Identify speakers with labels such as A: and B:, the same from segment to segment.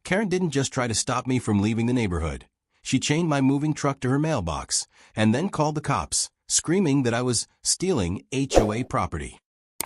A: Karen didn't just try to stop me from leaving the neighborhood. She chained my moving truck to her mailbox and then called the cops, screaming that I was stealing HOA property.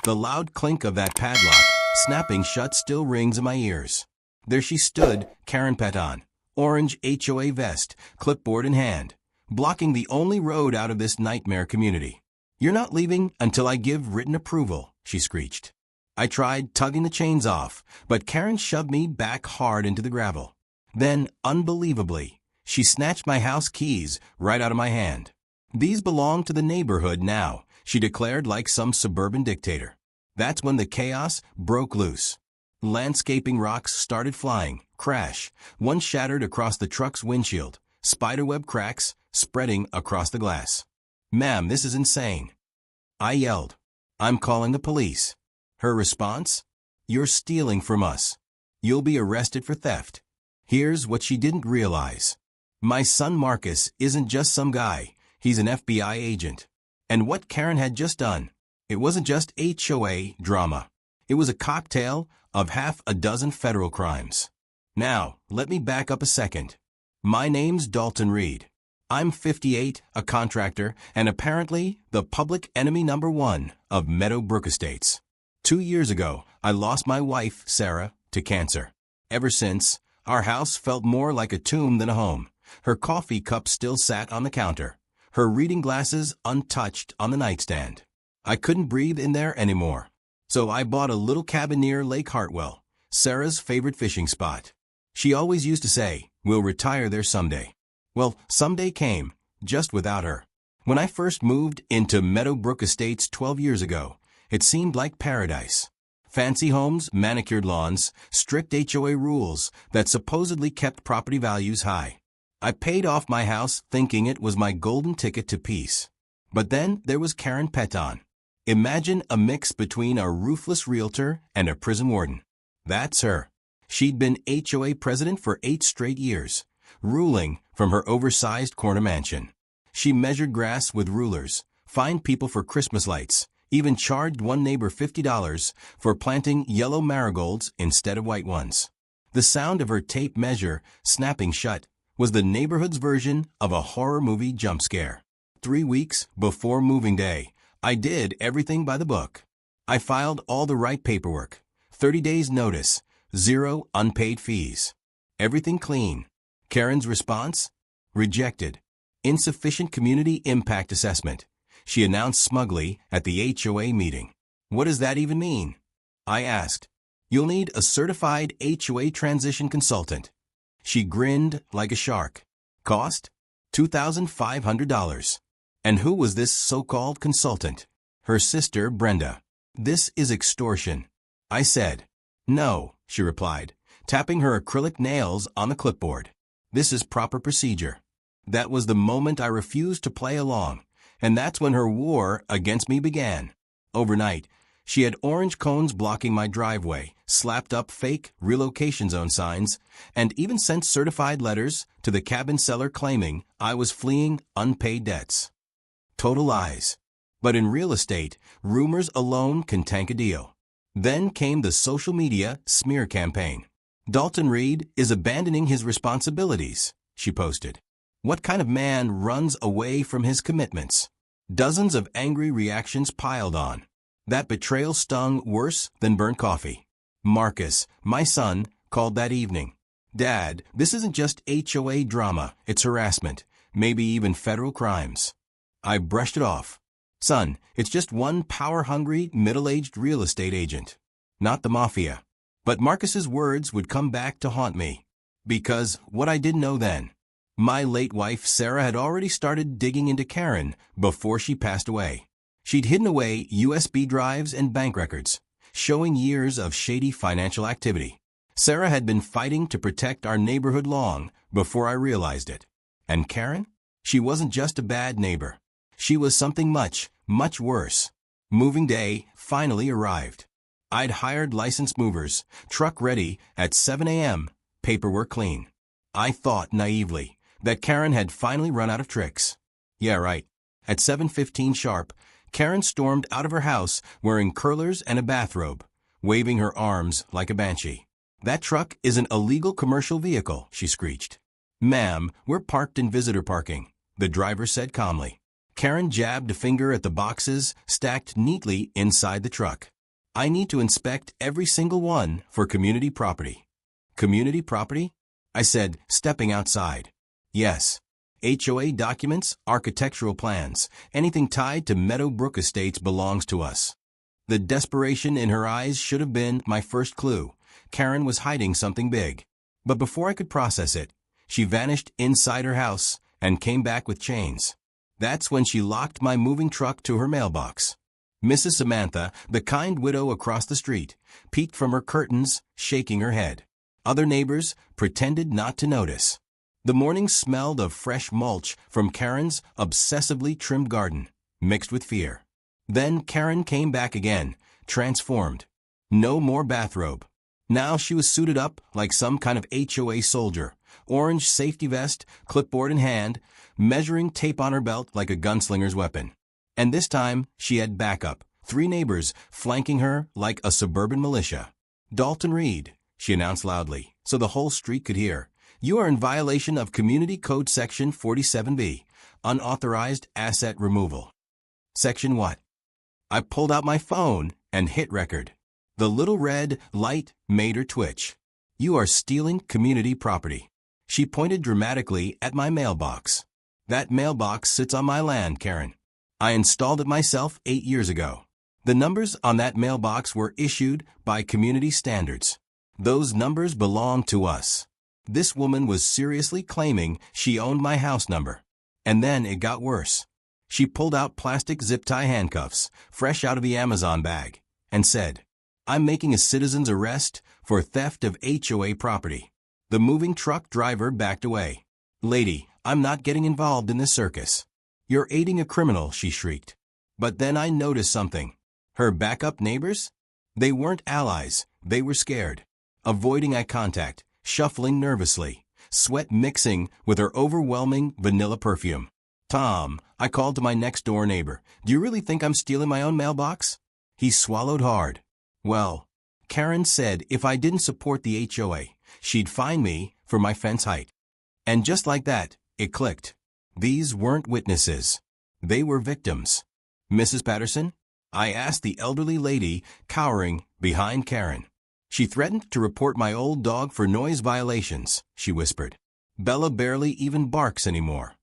A: The loud clink of that padlock snapping shut still rings in my ears. There she stood, Karen Peton, orange HOA vest, clipboard in hand, blocking the only road out of this nightmare community. "You're not leaving until I give written approval," she screeched. I tried tugging the chains off, but Karen shoved me back hard into the gravel. Then, unbelievably, she snatched my house keys right out of my hand. "These belong to the neighborhood now," she declared like some suburban dictator. That's when the chaos broke loose. Landscaping rocks started flying, crash. One shattered across the truck's windshield, spiderweb cracks spreading across the glass. "Ma'am, this is insane," I yelled. "I'm calling the police." Her response? "You're stealing from us. You'll be arrested for theft." Here's what she didn't realize. My son Marcus isn't just some guy, he's an FBI agent. And what Karen had just done, it wasn't just HOA drama. It was a cocktail of half a dozen federal crimes. Now, let me back up a second. My name's Dalton Reed. I'm 58, a contractor, and apparently the public enemy number one of Meadowbrook Estates. 2 years ago, I lost my wife, Sarah, to cancer. Ever since, our house felt more like a tomb than a home. Her coffee cup still sat on the counter, her reading glasses untouched on the nightstand. I couldn't breathe in there anymore. So I bought a little cabin near Lake Hartwell, Sarah's favorite fishing spot. She always used to say, "We'll retire there someday." Well, someday came, just without her. When I first moved into Meadowbrook Estates 12 years ago, it seemed like paradise. Fancy homes, manicured lawns, strict HOA rules that supposedly kept property values high. I paid off my house thinking it was my golden ticket to peace. But then there was Karen Peton. Imagine a mix between a ruthless realtor and a prison warden. That's her. She'd been HOA president for 8 straight years, ruling from her oversized corner mansion. She measured grass with rulers, fined people for Christmas lights, even charged one neighbor $50 for planting yellow marigolds instead of white ones. The sound of her tape measure snapping shut was the neighborhood's version of a horror movie jump scare. 3 weeks before moving day, I did everything by the book. I filed all the right paperwork, 30 days notice, 0 unpaid fees. Everything clean. Karen's response? Rejected. Insufficient community impact assessment, she announced smugly at the HOA meeting. "What does that even mean?" I asked. "You'll need a certified HOA transition consultant." She grinned like a shark. Cost? $2,500. And who was this so-called consultant? Her sister, Brenda. "This is extortion," I said. "No," she replied, tapping her acrylic nails on the clipboard. "This is proper procedure." That was the moment I refused to play along, and that's when her war against me began. Overnight, she had orange cones blocking my driveway, slapped up fake relocation zone signs, and even sent certified letters to the cabin seller claiming I was fleeing unpaid debts. Total lies. But in real estate, rumors alone can tank a deal. Then came the social media smear campaign. "Dalton Reed is abandoning his responsibilities," she posted. "What kind of man runs away from his commitments?" Dozens of angry reactions piled on. That betrayal stung worse than burnt coffee. Marcus, my son, called that evening. "Dad, this isn't just HOA drama, it's harassment, maybe even federal crimes." I brushed it off. "Son, it's just one power-hungry, middle-aged real estate agent, not the mafia." But Marcus's words would come back to haunt me. Because what I didn't know then, my late wife Sarah had already started digging into Karen before she passed away. She'd hidden away USB drives and bank records, showing years of shady financial activity. Sarah had been fighting to protect our neighborhood long before I realized it. And Karen? She wasn't just a bad neighbor. She was something much, much worse. Moving day finally arrived. I'd hired licensed movers, truck ready at 7 a.m., paperwork clean. I thought naively that Karen had finally run out of tricks. Yeah, right. At 7:15 sharp, Karen stormed out of her house wearing curlers and a bathrobe, waving her arms like a banshee. "That truck is an illegal commercial vehicle," she screeched. "Ma'am, we're parked in visitor parking," the driver said calmly. Karen jabbed a finger at the boxes stacked neatly inside the truck. "I need to inspect every single one for community property." "Community property?" I said, stepping outside. "Yes. HOA documents, architectural plans, anything tied to Meadowbrook Estates belongs to us." The desperation in her eyes should have been my first clue. Karen was hiding something big. But before I could process it, she vanished inside her house and came back with chains. That's when she locked my moving truck to her mailbox. Mrs. Samantha, the kind widow across the street, peeked from her curtains, shaking her head. Other neighbors pretended not to notice. The morning smelled of fresh mulch from Karen's obsessively trimmed garden, mixed with fear. Then Karen came back again, transformed. No more bathrobe. Now she was suited up like some kind of HOA soldier, orange safety vest, clipboard in hand, measuring tape on her belt like a gunslinger's weapon. And this time, she had backup, 3 neighbors flanking her like a suburban militia. "Dalton Reed," she announced loudly, so the whole street could hear, "you are in violation of Community Code Section 47B, unauthorized asset removal." "Section what?" I pulled out my phone and hit record. The little red light made her twitch. "You are stealing community property." She pointed dramatically at my mailbox. "That mailbox sits on my land, Karen. I installed it myself 8 years ago. The numbers on that mailbox were issued by community standards. Those numbers belong to us." This woman was seriously claiming she owned my house number. And then it got worse. She pulled out plastic zip-tie handcuffs, fresh out of the Amazon bag, and said, "I'm making a citizen's arrest for theft of HOA property." The moving truck driver backed away. "Lady, I'm not getting involved in this circus." "You're aiding a criminal," she shrieked. But then I noticed something. Her backup neighbors? They weren't allies, they were scared. Avoiding eye contact, shuffling nervously, sweat mixing with her overwhelming vanilla perfume. "Tom," I called to my next-door neighbor, "do you really think I'm stealing my own mailbox?" He swallowed hard. "Well, Karen said if I didn't support the HOA, she'd fine me for my fence height." And just like that, it clicked. These weren't witnesses. They were victims. "Mrs. Patterson?" I asked the elderly lady cowering behind Karen. "She threatened to report my old dog for noise violations," she whispered. "Bella barely even barks anymore."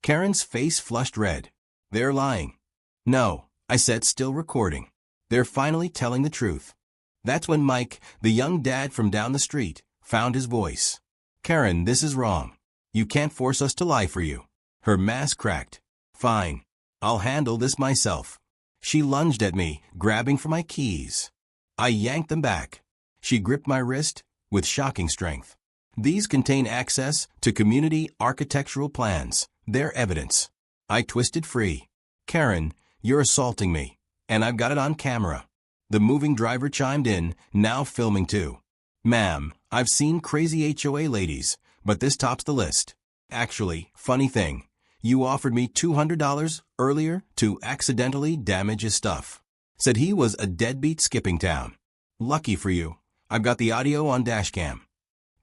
A: Karen's face flushed red. "They're lying." "No," I said, still recording. "They're finally telling the truth." That's when Mike, the young dad from down the street, found his voice. "Karen, this is wrong. You can't force us to lie for you." Her mask cracked. "Fine. I'll handle this myself." She lunged at me, grabbing for my keys. I yanked them back. She gripped my wrist with shocking strength. "These contain access to community architectural plans. They're evidence." I twisted free. "Karen, you're assaulting me, and I've got it on camera." The moving driver chimed in, now filming too. "Ma'am, I've seen crazy HOA ladies, but this tops the list. Actually, funny thing, you offered me $200 earlier to accidentally damage his stuff. Said he was a deadbeat skipping town. Lucky for you, I've got the audio on dashcam."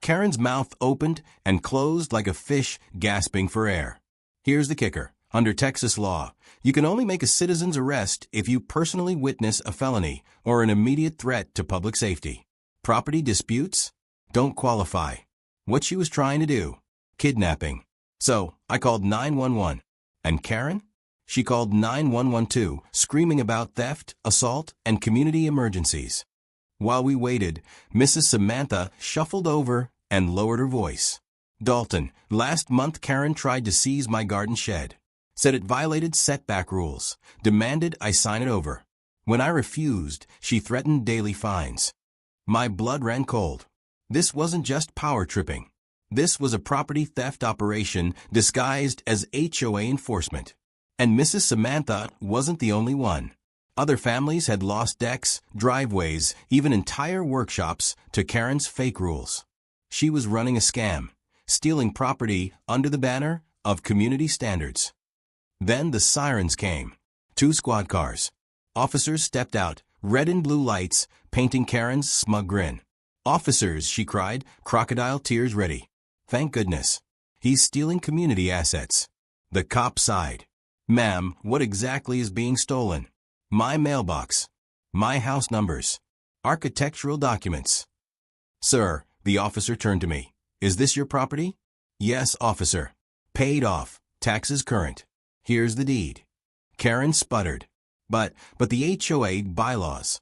A: Karen's mouth opened and closed like a fish gasping for air. Here's the kicker. Under Texas law, you can only make a citizen's arrest if you personally witness a felony or an immediate threat to public safety. Property disputes don't qualify. What she was trying to do? Kidnapping. So, I called 911. And Karen? She called 911 too, screaming about theft, assault, and community emergencies. While we waited, Mrs. Samantha shuffled over and lowered her voice. "Dalton, last month Karen tried to seize my garden shed. Said it violated setback rules, demanded I sign it over. When I refused, she threatened daily fines." My blood ran cold. This wasn't just power tripping. This was a property theft operation disguised as HOA enforcement. And Mrs. Samantha wasn't the only one. Other families had lost decks, driveways, even entire workshops to Karen's fake rules. She was running a scam, stealing property under the banner of community standards. Then the sirens came. 2 squad cars. Officers stepped out, red and blue lights painting Karen's smug grin. "Officers," she cried, crocodile tears ready. "Thank goodness. He's stealing community assets." The cop sighed. "Ma'am, what exactly is being stolen?" "My mailbox. My house numbers. Architectural documents." "Sir," the officer turned to me. "Is this your property?" "Yes, officer. Paid off. Taxes current. Here's the deed." Karen sputtered. But the HOA bylaws."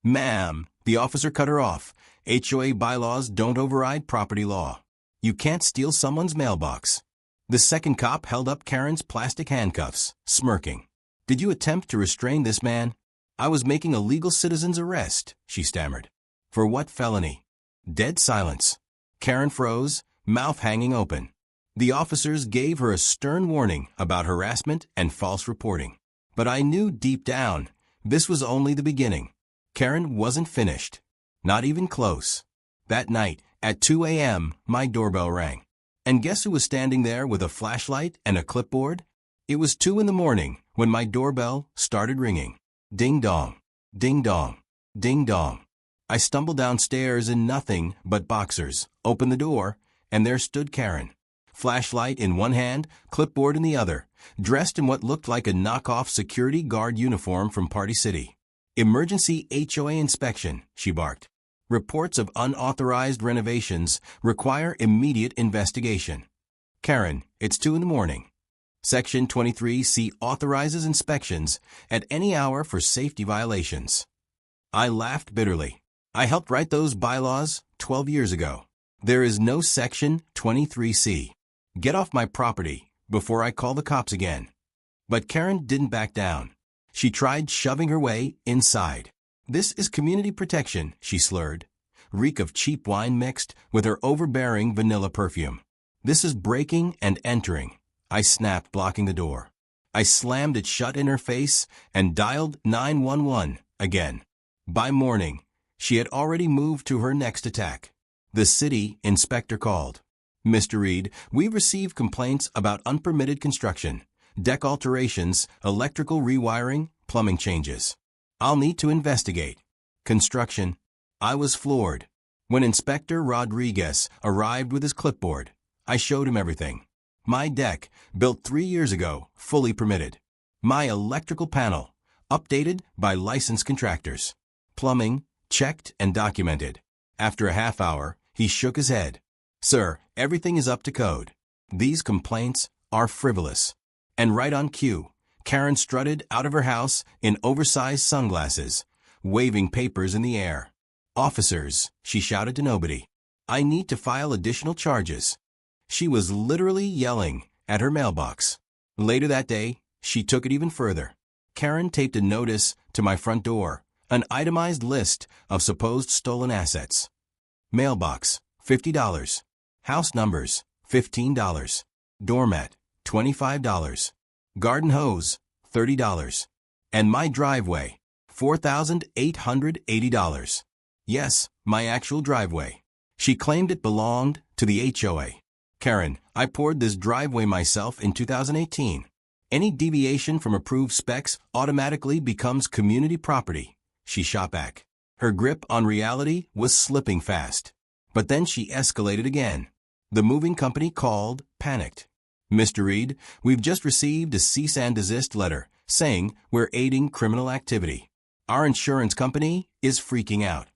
A: "Ma'am," the officer cut her off. "HOA bylaws don't override property law. You can't steal someone's mailbox." The second cop held up Karen's plastic handcuffs, smirking. "Did you attempt to restrain this man?" "I was making a legal citizen's arrest," she stammered. "For what felony?" Dead silence. Karen froze, mouth hanging open. The officers gave her a stern warning about harassment and false reporting. But I knew deep down, this was only the beginning. Karen wasn't finished. Not even close. That night, at 2 a.m., my doorbell rang. And guess who was standing there with a flashlight and a clipboard? It was 2 in the morning when my doorbell started ringing. Ding dong, ding dong, ding dong. I stumbled downstairs in nothing but boxers, opened the door, and there stood Karen. Flashlight in one hand, clipboard in the other, dressed in what looked like a knockoff security guard uniform from Party City. "Emergency HOA inspection," she barked. "Reports of unauthorized renovations require immediate investigation." "Karen, it's 2 in the morning. Section 23C authorizes inspections at any hour for safety violations." I laughed bitterly. I helped write those bylaws 12 years ago. There is no Section 23C. Get off my property before I call the cops again. But Karen didn't back down. She tried shoving her way inside. "This is community protection," she slurred. Reek of cheap wine mixed with her overbearing vanilla perfume. "This is breaking and entering." I snapped, blocking the door. I slammed it shut in her face and dialed 911 again. By morning, she had already moved to her next attack. The city inspector called. "Mr. Reed, we received complaints about unpermitted construction, deck alterations, electrical rewiring, plumbing changes. I'll need to investigate." Construction. I was floored. When Inspector Rodriguez arrived with his clipboard, I showed him everything. My deck, built 3 years ago, fully permitted. My electrical panel, updated by licensed contractors. Plumbing, checked and documented. After a half hour, he shook his head. "Sir, everything is up to code. These complaints are frivolous." And right on cue, Karen strutted out of her house in oversized sunglasses, waving papers in the air. "Officers," she shouted to nobody. "I need to file additional charges." She was literally yelling at her mailbox. Later that day, she took it even further. Karen taped a notice to my front door, an itemized list of supposed stolen assets. Mailbox, $50. House numbers, $15. Doormat, $25. Garden hose, $30. And my driveway, $4,880. Yes, my actual driveway. She claimed it belonged to the HOA. "Karen, I poured this driveway myself in 2018. Any deviation from approved specs automatically becomes community property," she shot back. Her grip on reality was slipping fast. But then she escalated again. The moving company called, panicked. "Mr. Reed, we've just received a cease and desist letter saying we're aiding criminal activity. Our insurance company is freaking out."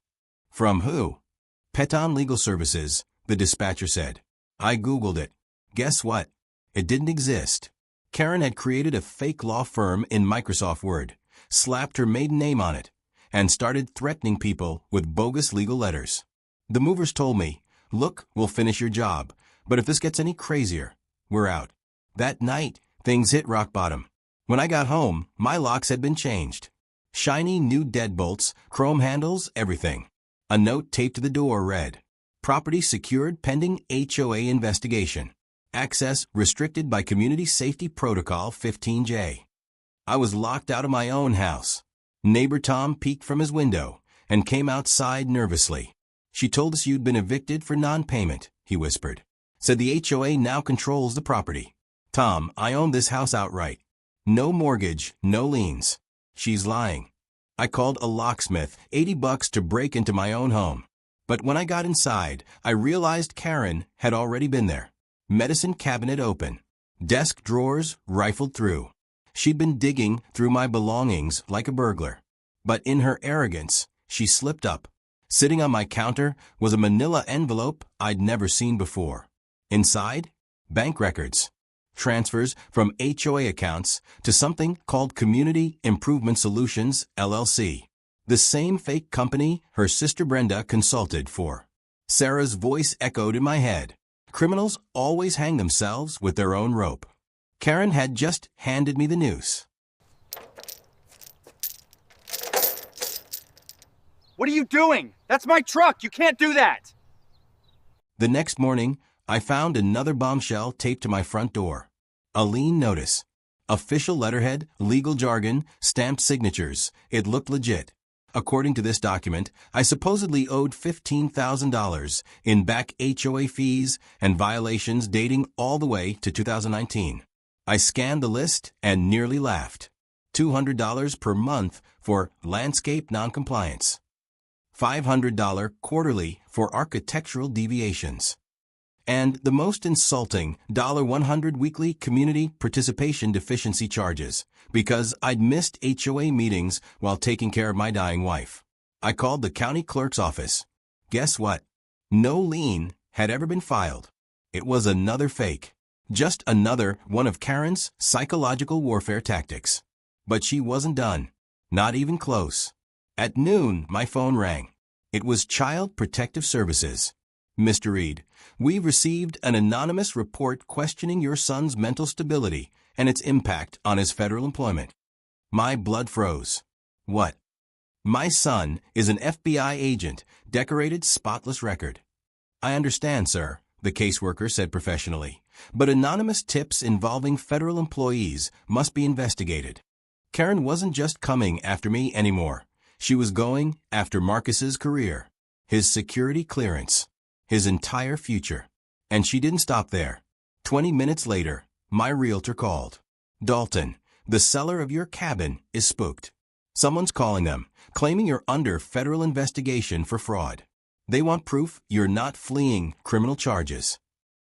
A: "From who?" "Peton Legal Services," the dispatcher said. I Googled it. Guess what? It didn't exist. Karen had created a fake law firm in Microsoft Word, slapped her maiden name on it, and started threatening people with bogus legal letters. The movers told me, "Look, we'll finish your job, but if this gets any crazier, we're out." That night, things hit rock bottom. When I got home, my locks had been changed. Shiny new deadbolts, chrome handles, everything. A note taped to the door read, "Property secured pending HOA investigation. Access restricted by Community Safety Protocol 15J." I was locked out of my own house. Neighbor Tom peeked from his window and came outside nervously. "She told us you'd been evicted for non-payment," he whispered. "Said the HOA now controls the property." "Tom, I own this house outright. No mortgage, no liens." "She's lying. I called a locksmith, $80 to break into my own home." But when I got inside, I realized Karen had already been there. Medicine cabinet open. Desk drawers rifled through. She'd been digging through my belongings like a burglar. But in her arrogance, she slipped up. Sitting on my counter was a manila envelope I'd never seen before. Inside, bank records. Transfers from HOA accounts to something called Community Improvement Solutions, LLC. The same fake company her sister Brenda consulted for. Sarah's voice echoed in my head. Criminals always hang themselves with their own rope. Karen had just handed me the news.
B: What are you doing? That's my truck. You can't do that.
A: The next morning, I found another bombshell taped to my front door. A lien notice. Official letterhead, legal jargon, stamped signatures. It looked legit. According to this document, I supposedly owed $15,000 in back HOA fees and violations dating all the way to 2019. I scanned the list and nearly laughed. $200 per month for landscape noncompliance. $500 quarterly for architectural deviations. And the most insulting $100 weekly community participation deficiency charges because I'd missed HOA meetings while taking care of my dying wife. I called the county clerk's office. Guess what? No lien had ever been filed. It was another fake. Just another one of Karen's psychological warfare tactics. But she wasn't done. Not even close. At noon, my phone rang. It was Child Protective Services. Mr. Reed, we've received an anonymous report questioning your son's mental stability and its impact on his federal employment. My blood froze. What? My son is an FBI agent, decorated spotless record. I understand, sir, the caseworker said professionally, but anonymous tips involving federal employees must be investigated. Karen wasn't just coming after me anymore. She was going after Marcus's career, his security clearance, his entire future. And she didn't stop there. 20 minutes later, my realtor called. Dalton, the seller of your cabin is spooked. Someone's calling them, claiming you're under federal investigation for fraud. They want proof you're not fleeing criminal charges.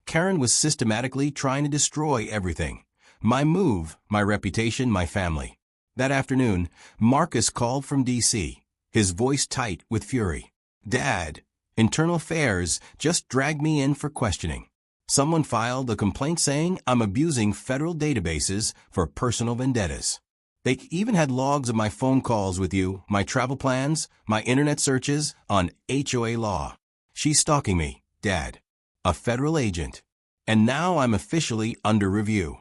A: Karen was systematically trying to destroy everything. My move, my reputation, my family. That afternoon, Marcus called from D.C., his voice tight with fury. Dad, Internal Affairs just dragged me in for questioning. Someone filed a complaint saying I'm abusing federal databases for personal vendettas. They even had logs of my phone calls with you, my travel plans, my internet searches on HOA law. She's stalking me, Dad. A federal agent. And now I'm officially under review.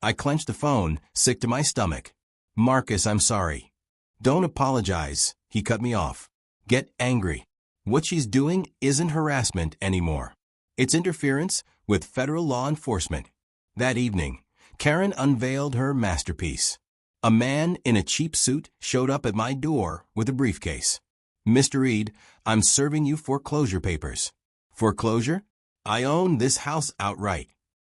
A: I clenched the phone, sick to my stomach. Marcus, I'm sorry. Don't apologize, he cut me off. Get angry. What she's doing isn't harassment anymore. It's interference with federal law enforcement. That evening, Karen unveiled her masterpiece. A man in a cheap suit showed up at my door with a briefcase. Mr. Reed, I'm serving you foreclosure papers. Foreclosure? I own this house outright.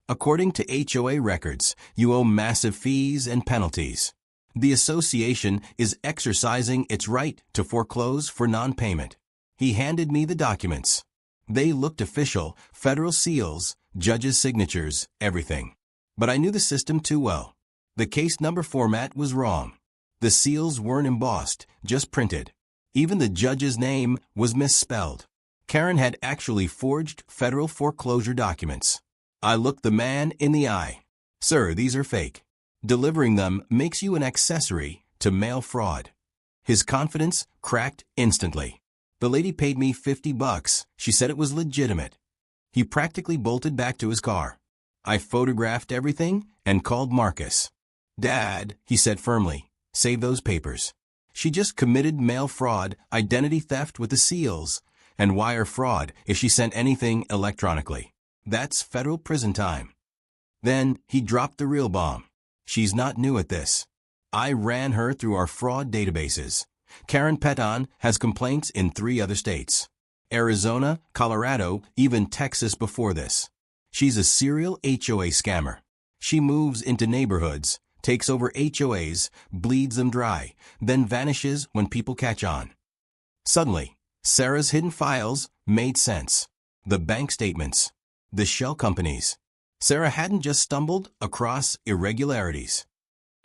A: According to HOA records, you owe massive fees and penalties. The association is exercising its right to foreclose for non-payment. He handed me the documents. They looked official, federal seals, judges' signatures, everything. But I knew the system too well. The case number format was wrong. The seals weren't embossed, just printed. Even the judge's name was misspelled. Karen had actually forged federal foreclosure documents. I looked the man in the eye. Sir, these are fake. Delivering them makes you an accessory to mail fraud. His confidence cracked instantly. The lady paid me $50. She said it was legitimate. He practically bolted back to his car. I photographed everything and called Marcus. Dad, he said firmly, save those papers. She just committed mail fraud, identity theft with the seals, and wire fraud if she sent anything electronically. That's federal prison time. Then he dropped the real bomb. She's not new at this. I ran her through our fraud databases. Karen Peton has complaints in 3 other states. Arizona, Colorado, even Texas before this. She's a serial HOA scammer. She moves into neighborhoods, takes over HOAs, bleeds them dry, then vanishes when people catch on. Suddenly, Sarah's hidden files made sense. The bank statements. The shell companies. Sarah hadn't just stumbled across irregularities.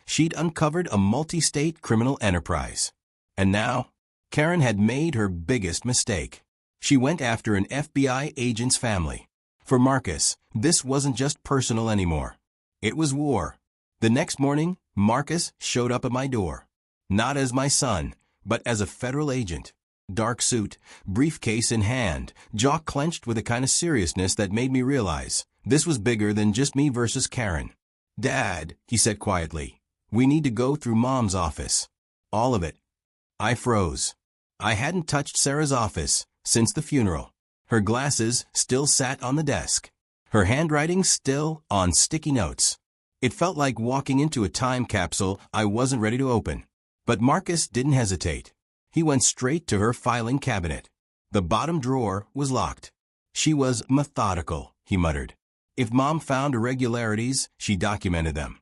A: She'd uncovered a multi-state criminal enterprise. And now, Karen had made her biggest mistake. She went after an FBI agent's family. For Marcus, this wasn't just personal anymore. It was war. The next morning, Marcus showed up at my door. Not as my son, but as a federal agent. Dark suit, briefcase in hand, jaw clenched with a kind of seriousness that made me realize this was bigger than just me versus Karen. "Dad," he said quietly, "we need to go through Mom's office. All of it." I froze. I hadn't touched Sarah's office since the funeral. Her glasses still sat on the desk. Her handwriting still on sticky notes. It felt like walking into a time capsule I wasn't ready to open. But Marcus didn't hesitate. He went straight to her filing cabinet. The bottom drawer was locked. "She was methodical," he muttered. "If Mom found irregularities, she documented them."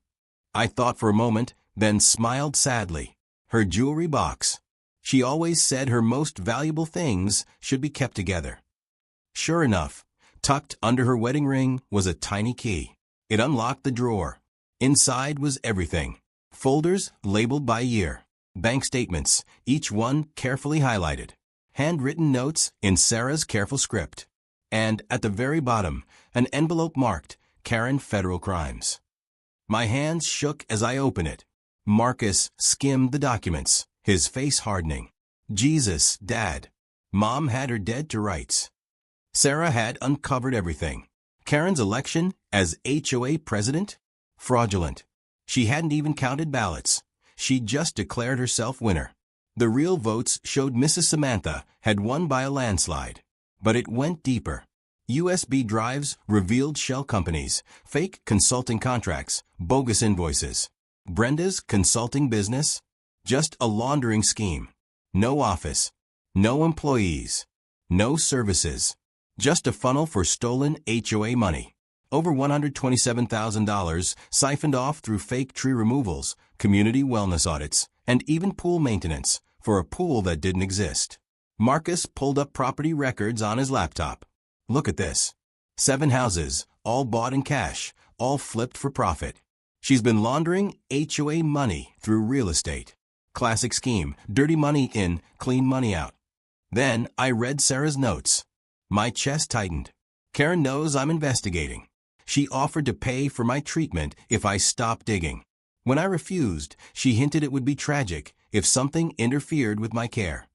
A: I thought for a moment, then smiled sadly. Her jewelry box. She always said her most valuable things should be kept together. Sure enough, tucked under her wedding ring was a tiny key. It unlocked the drawer. Inside was everything. Folders labeled by year. Bank statements, each one carefully highlighted. Handwritten notes in Sarah's careful script. And at the very bottom, an envelope marked Karen Federal Crimes. My hands shook as I opened it. Marcus skimmed the documents, his face hardening. Jesus, Dad. Mom had her dead to rights. Sarah had uncovered everything. Karen's election as HOA president? Fraudulent. She hadn't even counted ballots. She just declared herself winner. The real votes showed Mrs. Samantha had won by a landslide. But it went deeper. USB drives revealed shell companies, fake consulting contracts, bogus invoices. Brenda's consulting business? Just a laundering scheme. No office. No employees. No services. Just a funnel for stolen HOA money. Over $127,000 siphoned off through fake tree removals, community wellness audits, and even pool maintenance for a pool that didn't exist. Marcus pulled up property records on his laptop. Look at this. 7 houses, all bought in cash, all flipped for profit. She's been laundering HOA money through real estate. Classic scheme, dirty money in, clean money out. Then I read Sarah's notes. My chest tightened. Karen knows I'm investigating. She offered to pay for my treatment if I stopped digging. When I refused, she hinted it would be tragic if something interfered with my care.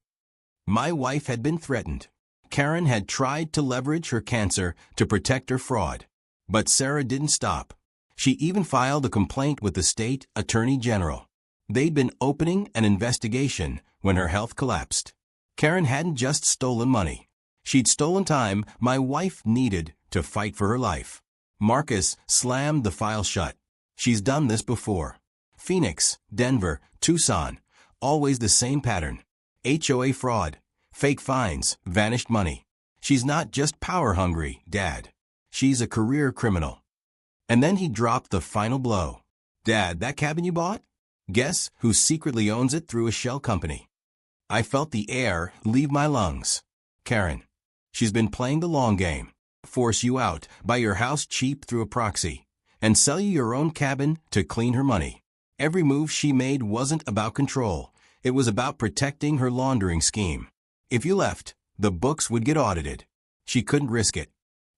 A: My wife had been threatened. Karen had tried to leverage her cancer to protect her fraud. But Sarah didn't stop. She even filed a complaint with the state attorney general. They'd been opening an investigation when her health collapsed. Karen hadn't just stolen money. She'd stolen time my wife needed to fight for her life. Marcus slammed the file shut. She's done this before. Phoenix, Denver, Tucson. Always the same pattern. HOA fraud. Fake fines, vanished money. She's not just power-hungry, Dad. She's a career criminal. And then he dropped the final blow. Dad, that cabin you bought? Guess who secretly owns it through a shell company? I felt the air leave my lungs. Karen. She's been playing the long game. Force you out, buy your house cheap through a proxy, and sell you your own cabin to clean her money. Every move she made wasn't about control. It was about protecting her laundering scheme. If you left, the books would get audited. She couldn't risk it.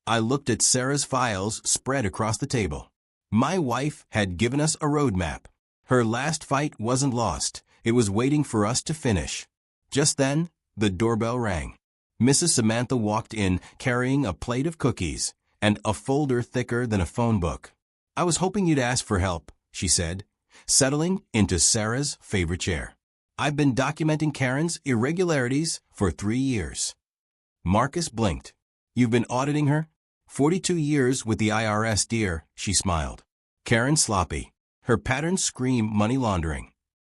A: I looked at Sarah's files spread across the table. My wife had given us a roadmap. Her last fight wasn't lost. It was waiting for us to finish. Just then, the doorbell rang. Mrs. Samantha walked in carrying a plate of cookies and a folder thicker than a phone book. I was hoping you'd ask for help, she said, settling into Sarah's favorite chair. I've been documenting Karen's irregularities for 3 years. Marcus blinked. You've been auditing her? 42 years with the IRS, dear, she smiled. Karen sloppy. Her patterns scream money laundering.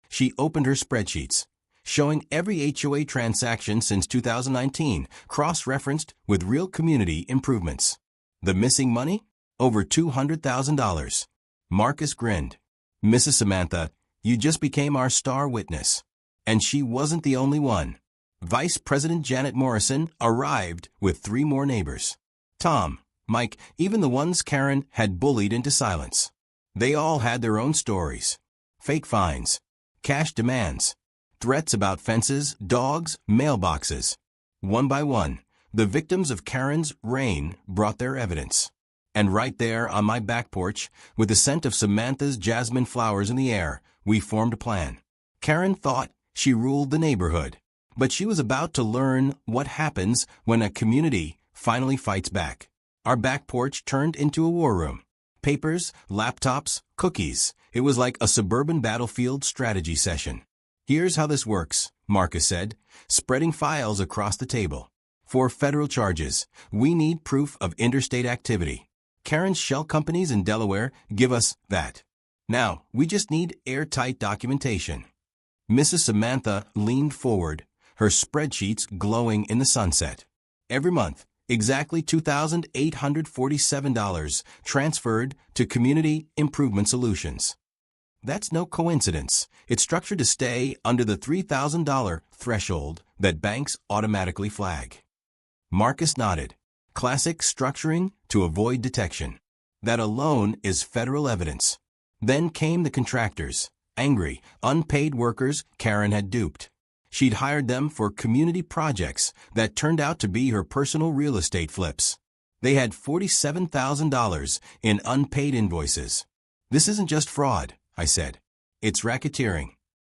A: She opened her spreadsheets, showing every HOA transaction since 2019, cross-referenced with real community improvements. The missing money? Over $200,000. Marcus grinned. Mrs. Samantha, you just became our star witness. And she wasn't the only one. Vice President Janet Morrison arrived with 3 more neighbors. Tom, Mike, even the ones Karen had bullied into silence. They all had their own stories. Fake fines, cash demands, threats about fences, dogs, mailboxes. One by one, the victims of Karen's reign brought their evidence. And right there on my back porch, with the scent of Samantha's jasmine flowers in the air, we formed a plan. Karen thought she ruled the neighborhood, but she was about to learn what happens when a community finally fights back. Our back porch turned into a war room. Papers, laptops, cookies. It was like a suburban battlefield strategy session. Here's how this works, Marcus said, spreading files across the table. For federal charges, we need proof of interstate activity. Karen's shell companies in Delaware give us that. Now, we just need airtight documentation. Mrs. Samantha leaned forward, her spreadsheets glowing in the sunset. Every month, exactly $2,847 transferred to Community Improvement Solutions. That's no coincidence. It's structured to stay under the $3,000 threshold that banks automatically flag. Marcus nodded. Classic structuring to avoid detection. That alone is federal evidence. Then came the contractors, angry, unpaid workers Karen had duped. She'd hired them for community projects that turned out to be her personal real estate flips. They had $47,000 in unpaid invoices. This isn't just fraud, I said. It's racketeering.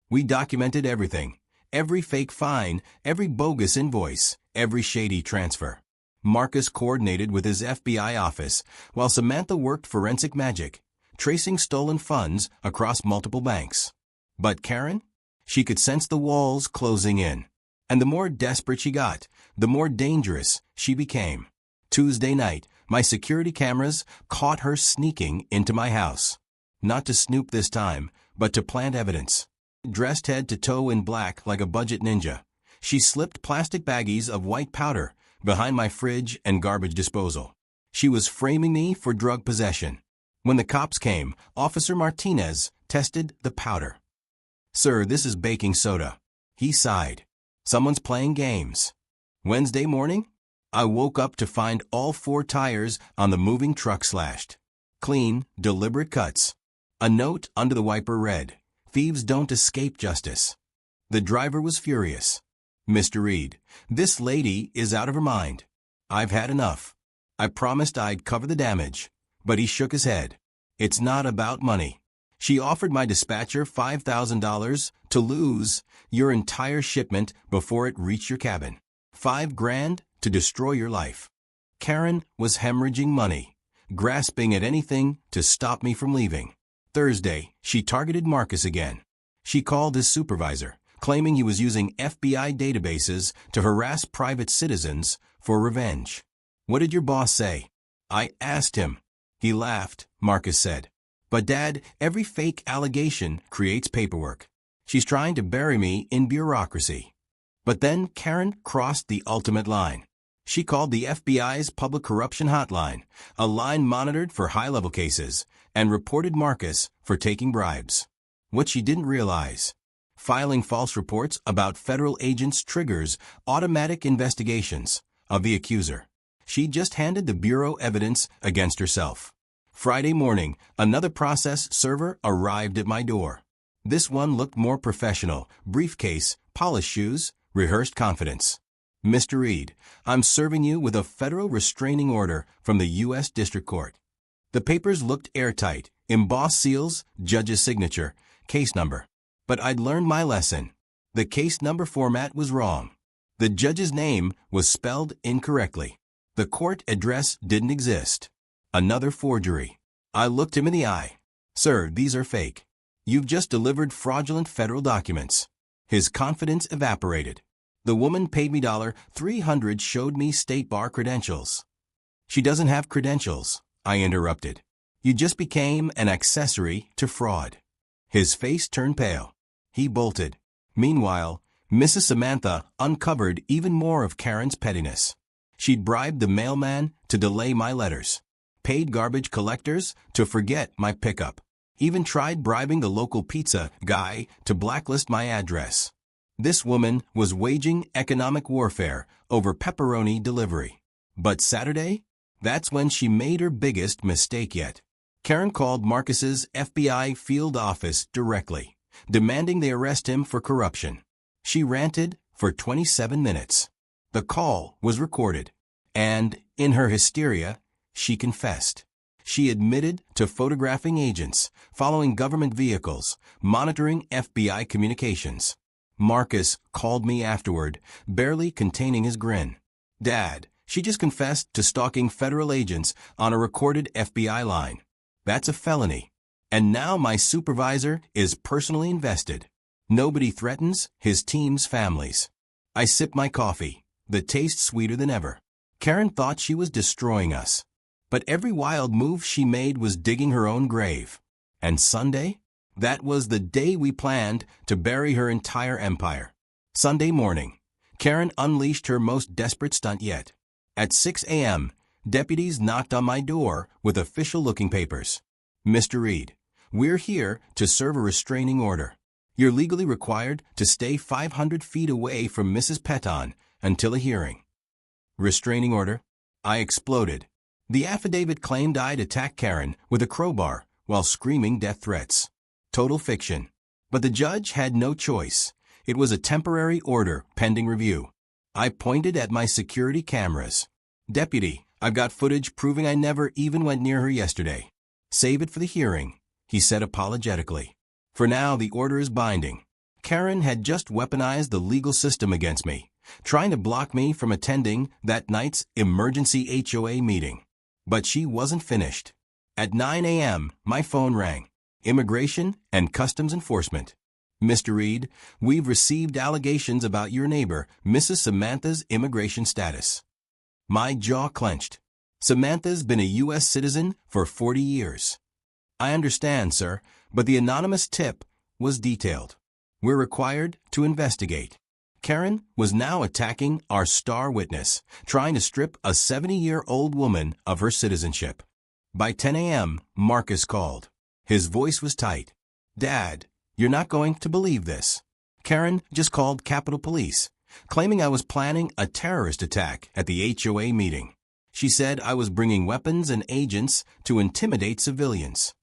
A: We documented everything. Every fake fine, every bogus invoice, every shady transfer. Marcus coordinated with his FBI office, while Samantha worked forensic magic, tracing stolen funds across multiple banks. But Karen? She could sense the walls closing in. And the more desperate she got, the more dangerous she became. Tuesday night, my security cameras caught her sneaking into my house. Not to snoop this time, but to plant evidence. Dressed head to toe in black like a budget ninja, she slipped plastic baggies of white powder behind my fridge and garbage disposal. She was framing me for drug possession. When the cops came, Officer Martinez tested the powder. "Sir, this is baking soda." He sighed. "Someone's playing games." Wednesday morning, I woke up to find all 4 tires on the moving truck slashed. Clean, deliberate cuts. A note under the wiper read, "Thieves don't escape justice." The driver was furious. "Mr. Reed, this lady is out of her mind. I've had enough." I promised I'd cover the damage, but he shook his head. "It's not about money." She offered my dispatcher $5,000 to lose your entire shipment before it reached your cabin. $5,000 to destroy your life. Karen was hemorrhaging money, grasping at anything to stop me from leaving. Thursday, she targeted Marcus again. She called his supervisor, claiming he was using FBI databases to harass private citizens for revenge. "What did your boss say?" I asked him. He laughed, Marcus said. "But Dad, every fake allegation creates paperwork. She's trying to bury me in bureaucracy." But then Karen crossed the ultimate line. She called the FBI's public corruption hotline, a line monitored for high-level cases, and reported Marcus for taking bribes. What she didn't realize: filing false reports about federal agents triggers automatic investigations of the accuser. She just handed the Bureau evidence against herself. Friday morning, another process server arrived at my door. This one looked more professional: briefcase, polished shoes, rehearsed confidence. "Mr. Reed, I'm serving you with a federal restraining order from the U.S. District Court." The papers looked airtight, embossed seals, judge's signature, case number. But I'd learned my lesson. The case number format was wrong. The judge's name was spelled incorrectly. The court address didn't exist. Another forgery. I looked him in the eye. "Sir, these are fake. You've just delivered fraudulent federal documents." His confidence evaporated. "The woman paid me $300, showed me state bar credentials." "She doesn't have credentials," I interrupted. "You just became an accessory to fraud." His face turned pale. He bolted. Meanwhile, Mrs. Samantha uncovered even more of Karen's pettiness. She'd bribed the mailman to delay my letters, paid garbage collectors to forget my pickup, even tried bribing the local pizza guy to blacklist my address. This woman was waging economic warfare over pepperoni delivery. But Saturday? That's when she made her biggest mistake yet. Karen called Marcus's FBI field office directly, demanding they arrest him for corruption. She ranted for 27 minutes. The call was recorded, and, in her hysteria, she confessed. She admitted to photographing agents, following government vehicles, monitoring FBI communications. Marcus called me afterward, barely containing his grin. "Dad, she just confessed to stalking federal agents on a recorded FBI line. That's a felony. And now my supervisor is personally invested. Nobody threatens his team's families." I sipped my coffee, the taste sweeter than ever. Karen thought she was destroying us. But every wild move she made was digging her own grave. And Sunday? That was the day we planned to bury her entire empire. Sunday morning, Karen unleashed her most desperate stunt yet. At 6 a.m., deputies knocked on my door with official-looking papers. "Mr. Reed, we're here to serve a restraining order. You're legally required to stay 500 feet away from Mrs. Peton until a hearing." Restraining order? I exploded. The affidavit claimed I'd attacked Karen with a crowbar while screaming death threats. Total fiction. But the judge had no choice. It was a temporary order pending review. I pointed at my security cameras. "Deputy, I've got footage proving I never even went near her yesterday." "Save it for the hearing," he said apologetically. "For now, the order is binding." Karen had just weaponized the legal system against me, trying to block me from attending that night's emergency HOA meeting. But she wasn't finished. At 9 a.m., my phone rang. Immigration and Customs Enforcement. "Mr. Reed, we've received allegations about your neighbor, Mrs. Samantha's immigration status." My jaw clenched. "Samantha's been a U.S. citizen for 40 years. "I understand, sir, but the anonymous tip was detailed. We're required to investigate." Karen was now attacking our star witness, trying to strip a 70-year-old woman of her citizenship. By 10 a.m., Marcus called. His voice was tight. "Dad, you're not going to believe this. Karen just called Capitol Police, claiming I was planning a terrorist attack at the HOA meeting. She said I was bringing weapons and agents to intimidate civilians."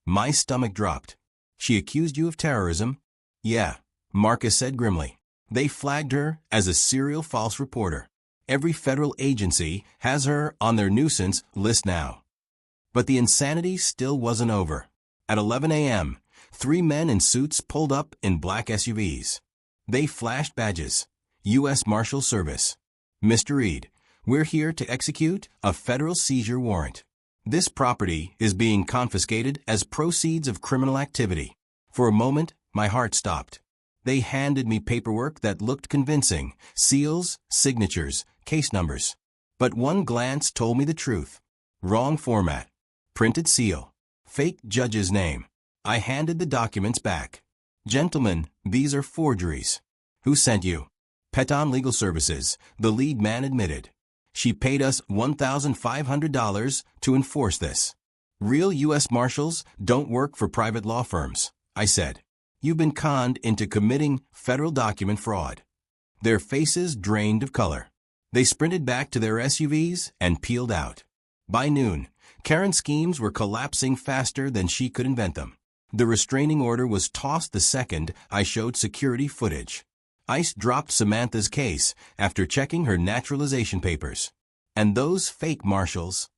A: My stomach dropped. "She accused you of terrorism?" "Yeah," Marcus said grimly. "They flagged her as a serial false reporter. Every federal agency has her on their nuisance list now." But the insanity still wasn't over. At 11 a.m., 3 men in suits pulled up in black SUVs. They flashed badges. U.S. Marshal Service. "Mr. Reed, we're here to execute a federal seizure warrant. This property is being confiscated as proceeds of criminal activity." For a moment, my heart stopped. They handed me paperwork that looked convincing: seals, signatures, case numbers. But one glance told me the truth. Wrong format. Printed seal. Fake judge's name. I handed the documents back. "Gentlemen, these are forgeries." "Who sent you?" "Peton Legal Services," the lead man admitted. "She paid us $1,500 to enforce this." "Real U.S. Marshals don't work for private law firms," I said. "You've been conned into committing federal document fraud." Their faces drained of color. They sprinted back to their SUVs and peeled out. By noon, Karen's schemes were collapsing faster than she could invent them. The restraining order was tossed the second I showed security footage. ICE dropped Samantha's case after checking her naturalization papers. And those fake marshals?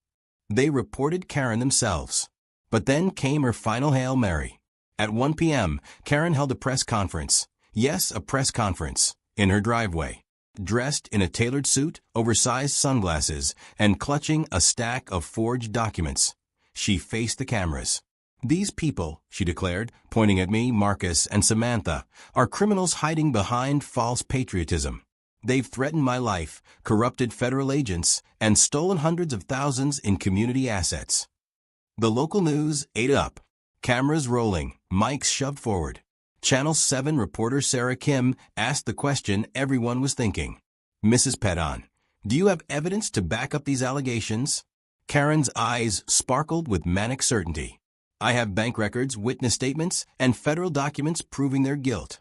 A: They reported Karen themselves. But then came her final Hail Mary. At 1 p.m., Karen held a press conference. Yes, a press conference. In her driveway. Dressed in a tailored suit, oversized sunglasses, and clutching a stack of forged documents. She faced the cameras. "These people," she declared, pointing at me, Marcus, and Samantha, "are criminals hiding behind false patriotism. They've threatened my life, corrupted federal agents, and stolen hundreds of thousands in community assets." The local news ate up. Cameras rolling, mics shoved forward. Channel 7 reporter Sarah Kim asked the question everyone was thinking. "Mrs. Peton, do you have evidence to back up these allegations?" Karen's eyes sparkled with manic certainty. "I have bank records, witness statements, and federal documents proving their guilt."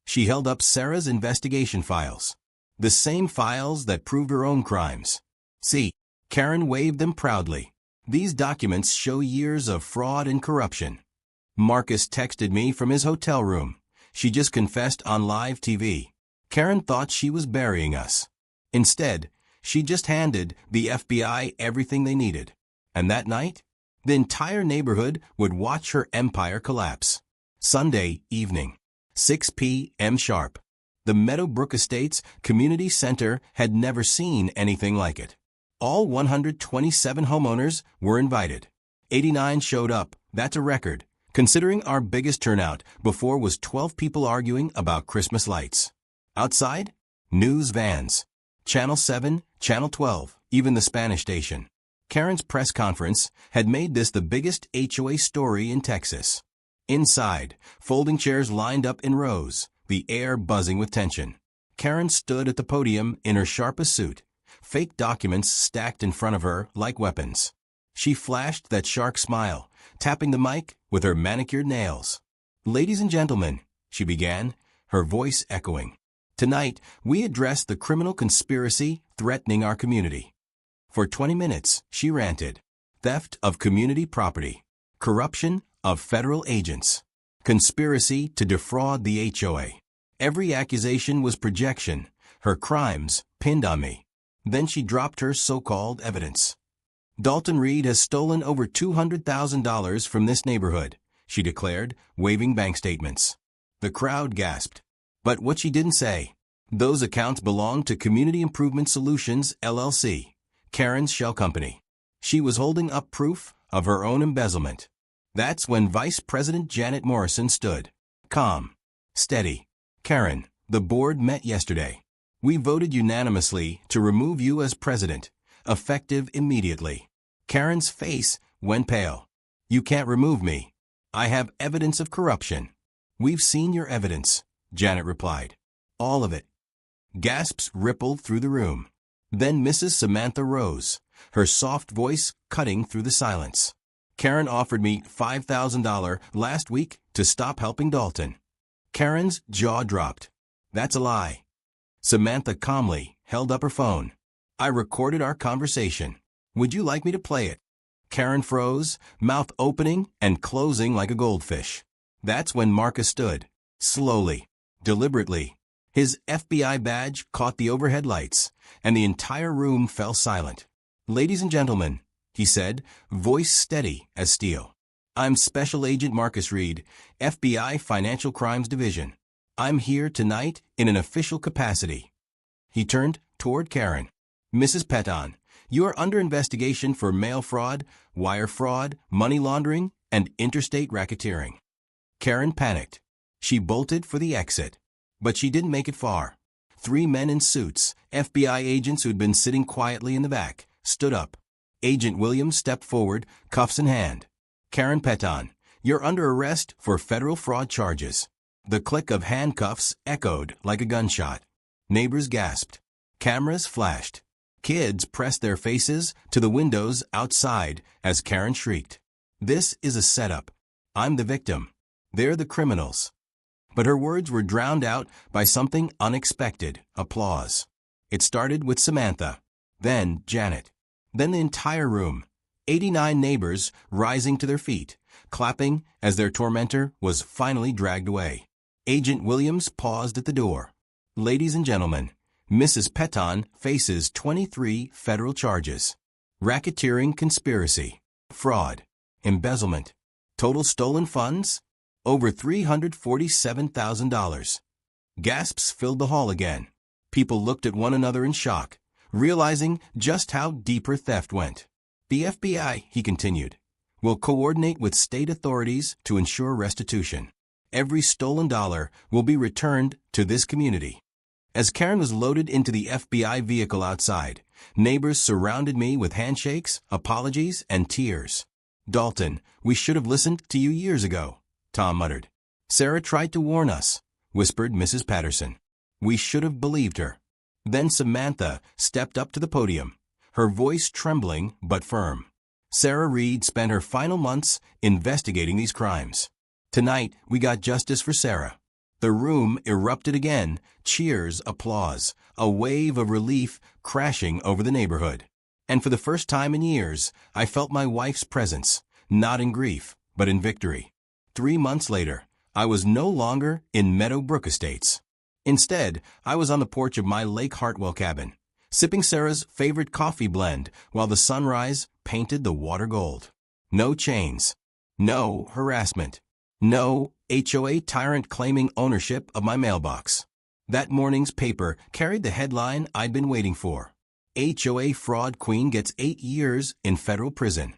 A: She held up Sarah's investigation files. The same files that proved her own crimes. See, Karen waved them proudly. These documents show years of fraud and corruption. Marcus texted me from his hotel room. She just confessed on live TV. Karen thought she was burying us. Instead, she just handed the FBI everything they needed. And that night, the entire neighborhood would watch her empire collapse. Sunday evening, 6 p.m. sharp. The Meadowbrook Estates Community Center had never seen anything like it. All 127 homeowners were invited. 89 showed up. That's a record, considering our biggest turnout before was 12 people arguing about Christmas lights. Outside, news vans. Channel 7, Channel 12, even the Spanish station. Karen's press conference had made this the biggest HOA story in Texas. Inside, folding chairs lined up in rows, the air buzzing with tension. Karen stood at the podium in her sharpest suit, fake documents stacked in front of her like weapons. She flashed that shark smile, tapping the mic with her manicured nails. "Ladies and gentlemen," she began, her voice echoing. "Tonight, we address the criminal conspiracy threatening our community." For 20 minutes, she ranted. Theft of community property. Corruption of federal agents. Conspiracy to defraud the HOA. Every accusation was projection, her crimes pinned on me. Then she dropped her so-called evidence. "Dalton Reed has stolen over $200,000 from this neighborhood," she declared, waving bank statements. The crowd gasped. But what she didn't say, those accounts belonged to Community Improvement Solutions, LLC, Karen's shell company. She was holding up proof of her own embezzlement. That's when Vice President Janet Morrison stood. Calm. Steady. "Karen, the board met yesterday. We voted unanimously to remove you as president, effective immediately." Karen's face went pale. "You can't remove me. I have evidence of corruption." "We've seen your evidence," Janet replied. "All of it." Gasps rippled through the room. Then Mrs. Samantha rose, her soft voice cutting through the silence. "Karen offered me $5,000 last week to stop helping Dalton." Karen's jaw dropped. "That's a lie." Samantha calmly held up her phone. "I recorded our conversation. Would you like me to play it?" Karen froze, mouth opening and closing like a goldfish. That's when Marcus stood, slowly, deliberately. His FBI badge caught the overhead lights, and the entire room fell silent. "Ladies and gentlemen," he said, voice steady as steel. "I'm Special Agent Marcus Reed, FBI Financial Crimes Division. I'm here tonight in an official capacity." He turned toward Karen. "Mrs. Peton, you are under investigation for mail fraud, wire fraud, money laundering, and interstate racketeering." Karen panicked. She bolted for the exit. But she didn't make it far. 3 men in suits, FBI agents who'd been sitting quietly in the back, stood up. Agent Williams stepped forward, cuffs in hand. "Karen Peton, you're under arrest for federal fraud charges." The click of handcuffs echoed like a gunshot. Neighbors gasped. Cameras flashed. Kids pressed their faces to the windows outside as Karen shrieked. "This is a setup. I'm the victim. They're the criminals." But her words were drowned out by something unexpected, applause. It started with Samantha, then Janet, then the entire room, 89 neighbors rising to their feet, clapping as their tormentor was finally dragged away. Agent Williams paused at the door. "Ladies and gentlemen, Mrs. Peton faces 23 federal charges. Racketeering conspiracy, fraud, embezzlement, total stolen funds, over $347,000. Gasps filled the hall again. People looked at one another in shock, realizing just how deep her theft went. "The FBI," he continued, "will coordinate with state authorities to ensure restitution. Every stolen dollar will be returned to this community." As Karen was loaded into the FBI vehicle outside, neighbors surrounded me with handshakes, apologies, and tears. "Dalton, we should have listened to you years ago," Tom muttered. "Sarah tried to warn us," whispered Mrs. Patterson. "We should have believed her." Then Samantha stepped up to the podium, her voice trembling but firm. "Sarah Reed spent her final months investigating these crimes. Tonight, we got justice for Sarah. The room erupted again, cheers, applause, a wave of relief crashing over the neighborhood. And for the first time in years, I felt my wife's presence, not in grief, but in victory. 3 months later, I was no longer in Meadowbrook Estates. Instead, I was on the porch of my Lake Hartwell cabin, sipping Sarah's favorite coffee blend while the sunrise painted the water gold. No chains. No harassment. No HOA tyrant claiming ownership of my mailbox. That morning's paper carried the headline I'd been waiting for. HOA fraud queen gets 8 years in federal prison.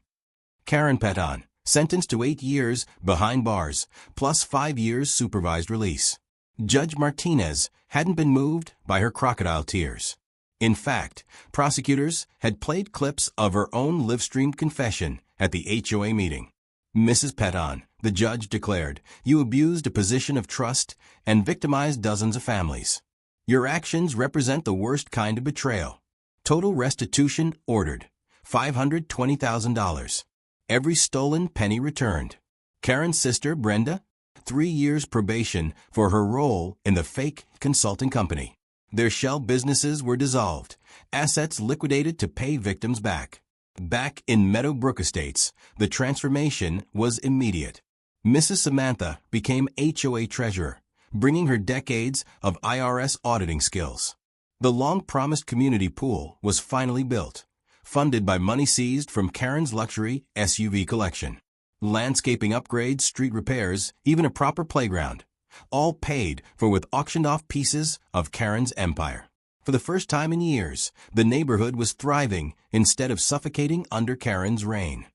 A: Karen Peton, sentenced to 8 years behind bars, plus 5 years supervised release. Judge Martinez hadn't been moved by her crocodile tears. In fact, prosecutors had played clips of her own live-streamed confession at the HOA meeting. Mrs. Peton, the judge declared, you abused a position of trust and victimized dozens of families. Your actions represent the worst kind of betrayal. Total restitution ordered. $520,000. Every stolen penny returned. Karen's sister, Brenda, 3 years probation for her role in the fake consulting company. Their shell businesses were dissolved, assets liquidated to pay victims back. Back in Meadowbrook Estates, the transformation was immediate. Mrs. Samantha became HOA treasurer, bringing her decades of IRS auditing skills. The long-promised community pool was finally built, funded by money seized from Karen's luxury SUV collection. Landscaping upgrades, street repairs, even a proper playground, all paid for with auctioned-off pieces of Karen's empire. For the first time in years, the neighborhood was thriving instead of suffocating under Karen's reign.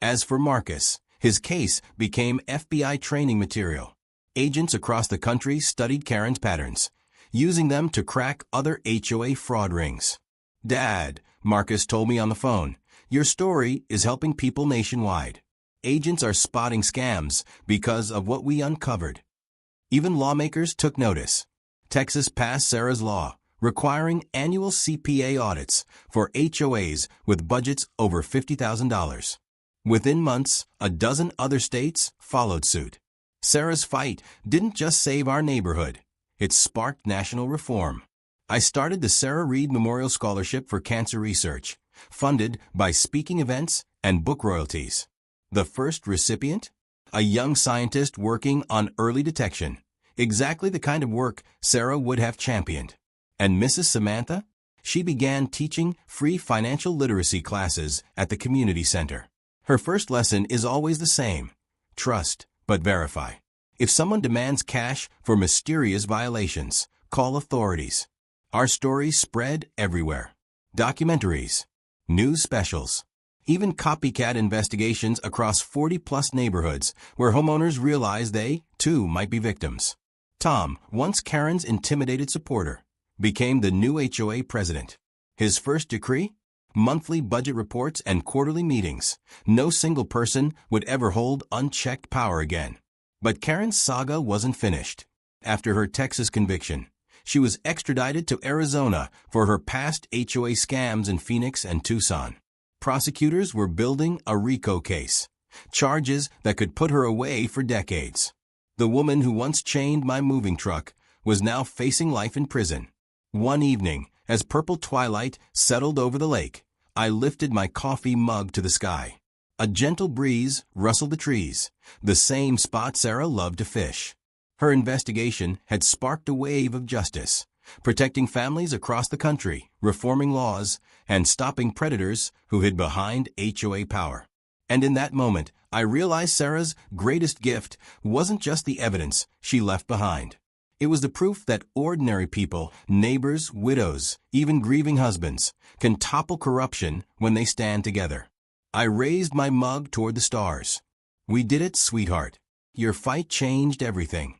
A: As for Marcus, his case became FBI training material. Agents across the country studied Karen's patterns, using them to crack other HOA fraud rings. Dad, Marcus told me on the phone, your story is helping people nationwide. Agents are spotting scams because of what we uncovered. Even lawmakers took notice. Texas passed Sarah's law, requiring annual CPA audits for HOAs with budgets over $50,000. Within months, a dozen other states followed suit. Sarah's fight didn't just save our neighborhood. It sparked national reform. I started the Sarah Reed Memorial Scholarship for Cancer Research, funded by speaking events and book royalties. The first recipient? A young scientist working on early detection, exactly the kind of work Sarah would have championed. And Mrs. Samantha? She began teaching free financial literacy classes at the community center. Her first lesson is always the same: trust, but verify. If someone demands cash for mysterious violations, call authorities. Our stories spread everywhere. Documentaries, news specials, even copycat investigations across 40-plus neighborhoods where homeowners realized they, too, might be victims. Tom, once Karen's intimidated supporter, became the new HOA president. His first decree? Monthly budget reports and quarterly meetings. No single person would ever hold unchecked power again. But Karen's saga wasn't finished. After her Texas conviction, she was extradited to Arizona for her past HOA scams in Phoenix and Tucson. Prosecutors were building a RICO case, charges that could put her away for decades. The woman who once chained my moving truck was now facing life in prison. One evening, as purple twilight settled over the lake, I lifted my coffee mug to the sky. A gentle breeze rustled the trees, the same spot Sarah loved to fish. Her investigation had sparked a wave of justice, protecting families across the country, reforming laws, and stopping predators who hid behind HOA power. And in that moment, I realized Sarah's greatest gift wasn't just the evidence she left behind. It was the proof that ordinary people, neighbors, widows, even grieving husbands, can topple corruption when they stand together. I raised my mug toward the stars. We did it, sweetheart. Your fight changed everything.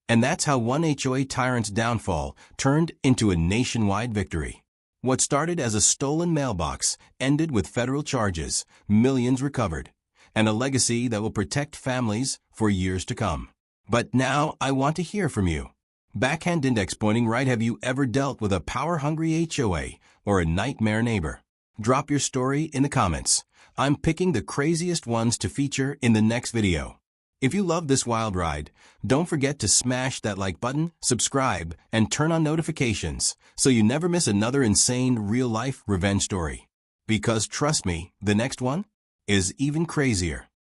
A: And that's how one HOA tyrant's downfall turned into a nationwide victory. What started as a stolen mailbox ended with federal charges, millions recovered, and a legacy that will protect families for years to come. But now I want to hear from you. Backhand index pointing right, have you ever dealt with a power-hungry HOA or a nightmare neighbor? Drop your story in the comments. I'm picking the craziest ones to feature in the next video. If you love this wild ride, don't forget to smash that like button, subscribe, and turn on notifications so you never miss another insane real-life revenge story. Because trust me, the next one is even crazier.